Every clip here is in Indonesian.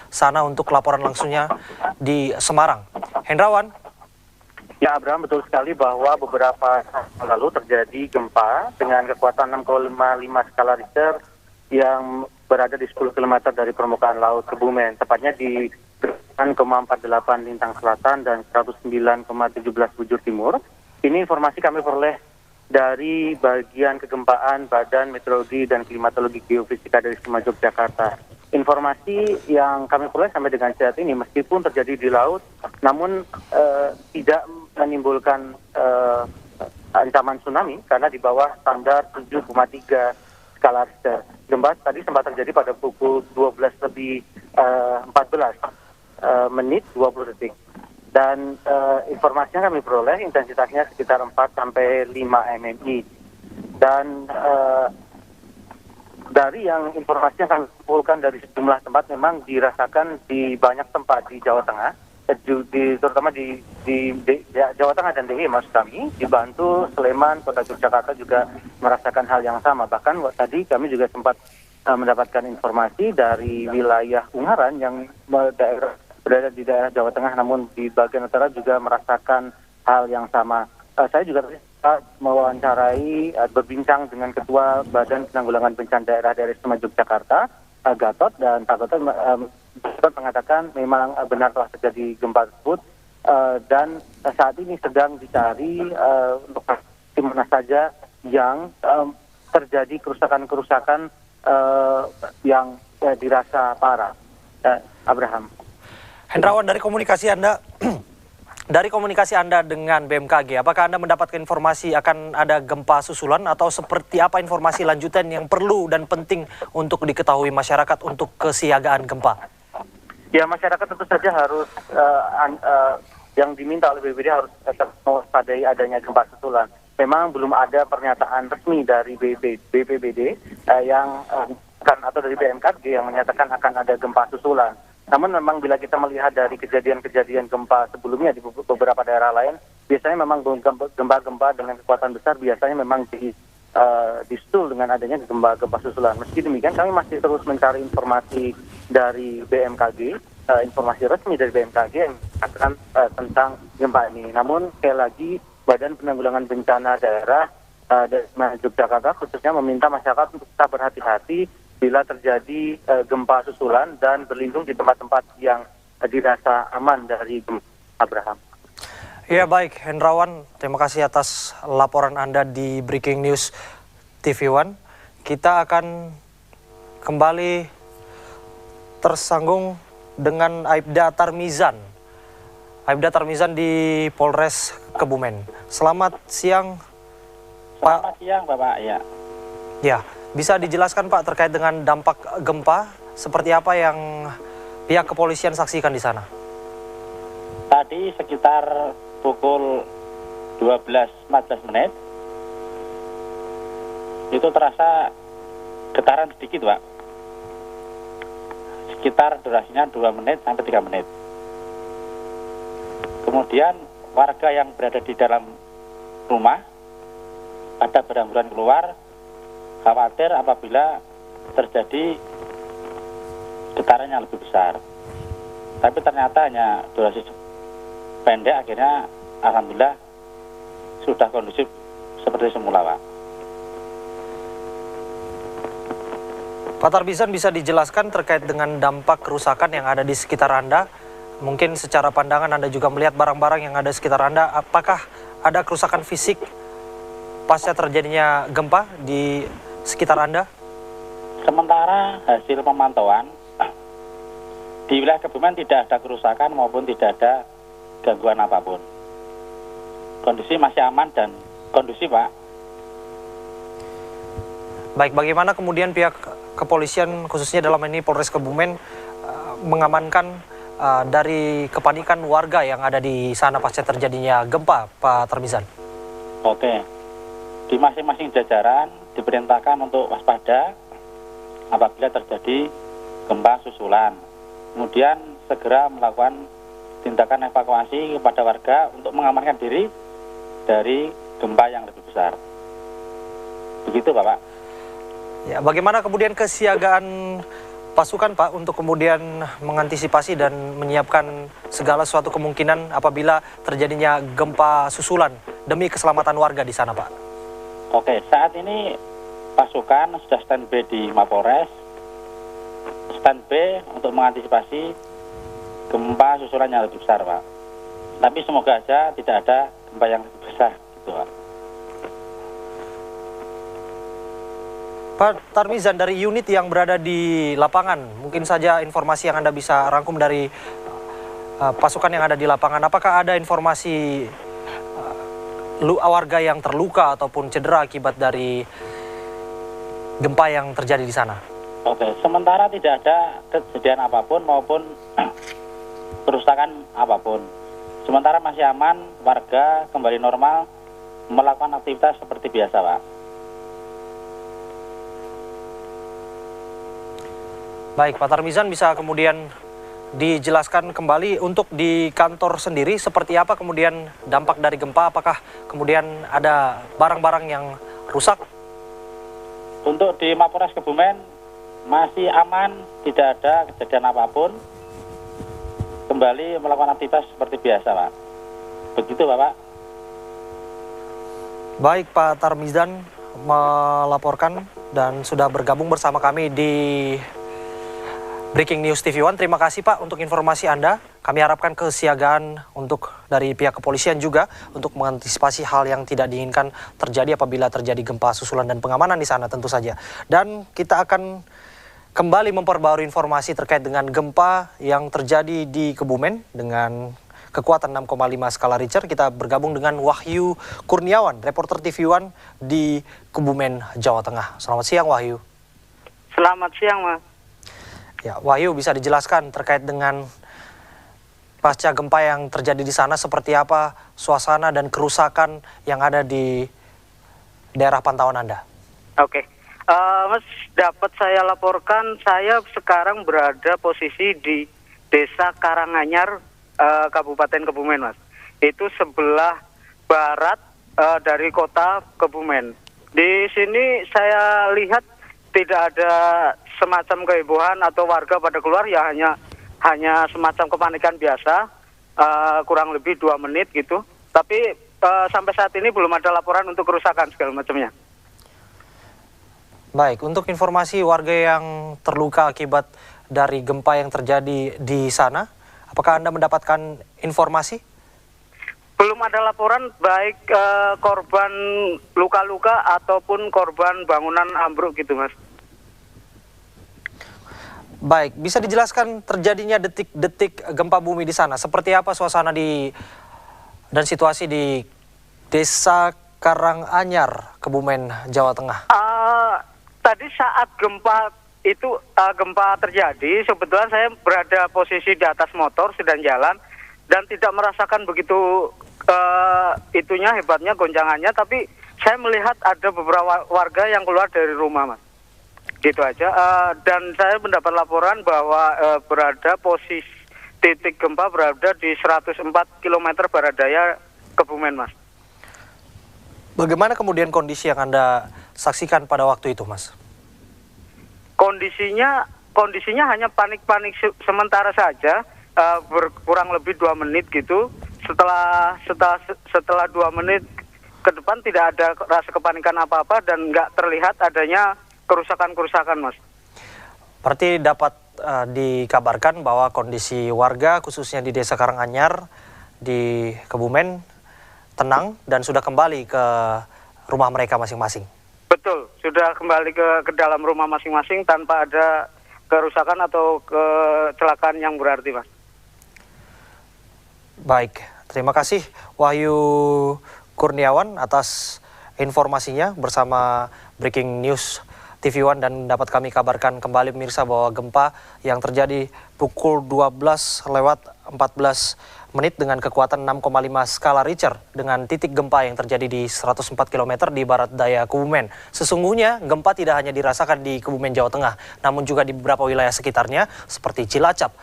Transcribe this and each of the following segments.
sana untuk laporan langsungnya di Semarang. Hendrawan. Ya, Abraham, betul sekali bahwa beberapa saat lalu terjadi gempa dengan kekuatan 6,5 skala Richter yang berada di 10 km dari permukaan laut Kebumen, tepatnya di 9,48 lintang selatan dan 109,17 bujur timur. Ini informasi kami peroleh dari bagian kegempaan Badan Meteorologi dan Klimatologi Geofisika dari Sema Yogyakarta. Informasi yang kami peroleh sampai dengan saat ini, meskipun terjadi di laut, namun tidak menimbulkan ancaman tsunami karena di bawah standar 7,3 skala Richter. Gempa tadi sempat terjadi pada pukul 12:14 menit 20 detik. Dan informasinya kami peroleh intensitasnya sekitar 4-5 mmi. Dan dari yang informasi yang kami kumpulkan dari sejumlah tempat memang dirasakan di banyak tempat di Jawa Tengah, terutama di Jawa Tengah dan DIY maksud kami, di Bantul, Sleman, Kota Yogyakarta juga merasakan hal yang sama. Bahkan tadi kami juga sempat mendapatkan informasi dari wilayah Ungaran yang berada di daerah Jawa Tengah, namun di bagian utara juga merasakan hal yang sama. Saya juga mewawancarai, berbincang dengan Ketua Badan Penanggulangan Bencana Daerah dari Sema Yogyakarta, Gatot, dan Pak Gatot mengatakan memang benar telah terjadi gempa tersebut dan saat ini sedang dicari lokasi mana saja yang terjadi kerusakan-kerusakan yang dirasa parah. Abraham. Hendrawan, dari komunikasi Anda dengan BMKG, apakah Anda mendapatkan informasi akan ada gempa susulan atau seperti apa informasi lanjutan yang perlu dan penting untuk diketahui masyarakat untuk kesiagaan gempa? Ya, masyarakat tentu saja harus yang diminta oleh BPBD harus mewaspadai adanya gempa susulan. Memang belum ada pernyataan resmi dari BPBD atau dari BMKG yang menyatakan akan ada gempa susulan. Namun memang bila kita melihat dari kejadian-kejadian gempa sebelumnya di beberapa daerah lain, biasanya memang gempa-gempa dengan kekuatan besar biasanya memang disul dengan adanya gempa-gempa susulan. Meski demikian, kami masih terus mencari informasi dari BMKG, informasi resmi dari BMKG yang mengatakan tentang gempa ini. Namun sekali lagi, Badan Penanggulangan Bencana Daerah dari Yogyakarta khususnya meminta masyarakat untuk tetap berhati-hati bila terjadi gempa susulan dan berlindung di tempat-tempat yang dirasa aman dari gempa. Abraham. Ya, baik, Hendrawan, terima kasih atas laporan Anda di Breaking News TV One. Kita akan kembali tersambung dengan Aibda Tarmizan. Aibda Tarmizan di Polres Kebumen. Selamat siang, Pak. Selamat siang, Bapak. Ya. Ya, bisa dijelaskan Pak terkait dengan dampak gempa, seperti apa yang pihak kepolisian saksikan di sana? Tadi sekitar pukul 12.14 menit, itu terasa getaran sedikit, Pak. Sekitar durasinya 2 menit sampai 3 menit. Kemudian warga yang berada di dalam rumah pada berhamburan keluar, khawatir apabila terjadi getaran yang lebih besar. Tapi ternyata hanya durasi pendek, akhirnya alhamdulillah sudah kondusif seperti semula, Pak. Pak Tarmizan, bisa dijelaskan terkait dengan dampak kerusakan yang ada di sekitar Anda? Mungkin secara pandangan Anda juga melihat barang-barang yang ada di sekitar Anda. Apakah ada kerusakan fisik pasca terjadinya gempa di sekitar Anda? Sementara hasil pemantauan di wilayah Kebumen tidak ada kerusakan maupun tidak ada gangguan apapun. Kondisi masih aman dan kondusif, Pak. Baik, bagaimana kemudian pihak kepolisian khususnya dalam ini Polres Kebumen mengamankan dari kepanikan warga yang ada di sana pasca terjadinya gempa, Pak Tarmizan? Oke, di masing-masing jajaran diperintahkan untuk waspada apabila terjadi gempa susulan. Kemudian segera melakukan tindakan evakuasi kepada warga untuk mengamankan diri dari gempa yang lebih besar. Begitu, Bapak. Ya, bagaimana kemudian kesiagaan pasukan Pak untuk kemudian mengantisipasi dan menyiapkan segala suatu kemungkinan apabila terjadinya gempa susulan demi keselamatan warga di sana Pak? Oke, saat ini pasukan sudah standby di Mapolres, standby untuk mengantisipasi gempa susulan yang lebih besar Pak. Tapi semoga aja tidak ada gempa yang lebih besar gitu Pak. Pak Tarmizan, dari unit yang berada di lapangan, mungkin saja informasi yang Anda bisa rangkum dari pasukan yang ada di lapangan, apakah ada informasi warga yang terluka ataupun cedera akibat dari gempa yang terjadi di sana? Oke, sementara tidak ada kejadian apapun maupun kerusakan apapun. Sementara masih aman, warga kembali normal melakukan aktivitas seperti biasa Pak. Baik, Pak Tarmizan, bisa kemudian dijelaskan kembali untuk di kantor sendiri seperti apa kemudian dampak dari gempa, apakah kemudian ada barang-barang yang rusak? Untuk di Mapolres Kebumen masih aman, tidak ada kejadian apapun, kembali melakukan aktivitas seperti biasa Pak. Begitu Bapak. Baik, Pak Tarmizan melaporkan dan sudah bergabung bersama kami di Breaking News TV One. Terima kasih Pak untuk informasi Anda. Kami harapkan kesiagaan untuk dari pihak kepolisian juga untuk mengantisipasi hal yang tidak diinginkan terjadi apabila terjadi gempa susulan dan pengamanan di sana tentu saja. Dan kita akan kembali memperbarui informasi terkait dengan gempa yang terjadi di Kebumen dengan kekuatan 6,5 skala Richter. Kita bergabung dengan Wahyu Kurniawan, reporter TV One di Kebumen, Jawa Tengah. Selamat siang Wahyu. Selamat siang Mas. Ya, Wahyu, bisa dijelaskan terkait dengan pasca gempa yang terjadi di sana seperti apa suasana dan kerusakan yang ada di daerah pantauan Anda? Oke, Mas, dapat saya laporkan, saya sekarang berada posisi di Desa Karanganyar, Kabupaten Kebumen, Mas. Itu sebelah barat dari kota Kebumen. Di sini saya lihat tidak ada semacam kehebohan atau warga pada keluar, ya hanya semacam kepanikan biasa, kurang lebih 2 menit gitu. Tapi sampai saat ini belum ada laporan untuk kerusakan segala macamnya. Baik, untuk informasi warga yang terluka akibat dari gempa yang terjadi di sana, apakah Anda mendapatkan informasi? Belum ada laporan baik korban luka-luka ataupun korban bangunan ambruk gitu Mas. Baik, bisa dijelaskan terjadinya detik-detik gempa bumi di sana. Seperti apa suasana dan situasi di Desa Karanganyar, Kebumen, Jawa Tengah? Tadi saat gempa terjadi, sebetulnya saya berada posisi di atas motor sedang jalan dan tidak merasakan begitu hebatnya goncangannya, tapi saya melihat ada beberapa warga yang keluar dari rumah, Mas. Gitu aja. Dan saya mendapat laporan bahwa posisi titik gempa berada di 104 km barat daya Kebumen, Mas. Bagaimana kemudian kondisi yang Anda saksikan pada waktu itu, Mas? Kondisinya hanya panik-panik sementara saja, kurang lebih 2 menit gitu. Setelah 2 menit ke depan tidak ada rasa kepanikan apa-apa dan nggak terlihat adanya kerusakan-kerusakan, Mas. Berarti dapat dikabarkan bahwa kondisi warga khususnya di Desa Karanganyar di Kebumen tenang dan sudah kembali ke rumah mereka masing-masing. Betul, sudah kembali ke dalam rumah masing-masing tanpa ada kerusakan atau kecelakaan yang berarti, Mas. Baik, terima kasih Wahyu Kurniawan atas informasinya bersama Breaking News TV One, dan dapat kami kabarkan kembali pemirsa bahwa gempa yang terjadi pukul 12:04 14 menit dengan kekuatan 6,5 skala Richter dengan titik gempa yang terjadi di 104 km di barat daya Kebumen. Sesungguhnya gempa tidak hanya dirasakan di Kebumen, Jawa Tengah, namun juga di beberapa wilayah sekitarnya seperti Cilacap,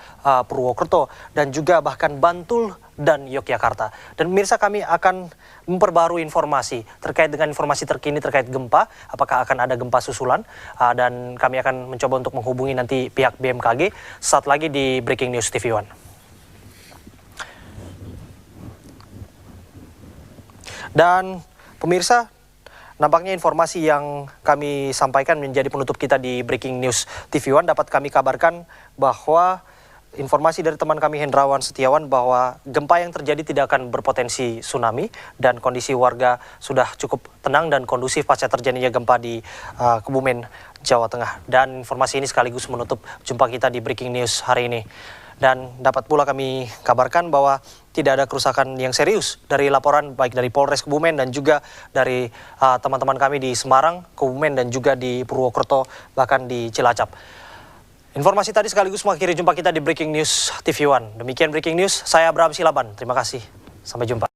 Purwokerto, dan juga bahkan Bantul dan Yogyakarta. Dan pemirsa, kami akan memperbarui informasi terkait dengan informasi terkini terkait gempa, apakah akan ada gempa susulan, dan kami akan mencoba untuk menghubungi nanti pihak BMKG saat lagi di Breaking News TV One. Dan pemirsa, nampaknya informasi yang kami sampaikan menjadi penutup kita di Breaking News TV One. Dapat kami kabarkan bahwa informasi dari teman kami Hendrawan Setiawan bahwa gempa yang terjadi tidak akan berpotensi tsunami dan kondisi warga sudah cukup tenang dan kondusif pasca terjadinya gempa di Kebumen, Jawa Tengah. Dan informasi ini sekaligus menutup jumpa kita di Breaking News hari ini. Dan dapat pula kami kabarkan bahwa tidak ada kerusakan yang serius dari laporan baik dari Polres Kebumen dan juga dari teman-teman kami di Semarang, Kebumen, dan juga di Purwokerto, bahkan di Cilacap. Informasi tadi sekaligus mengakhiri jumpa kita di Breaking News TV One. Demikian Breaking News, saya Abraham Silaban. Terima kasih, sampai jumpa.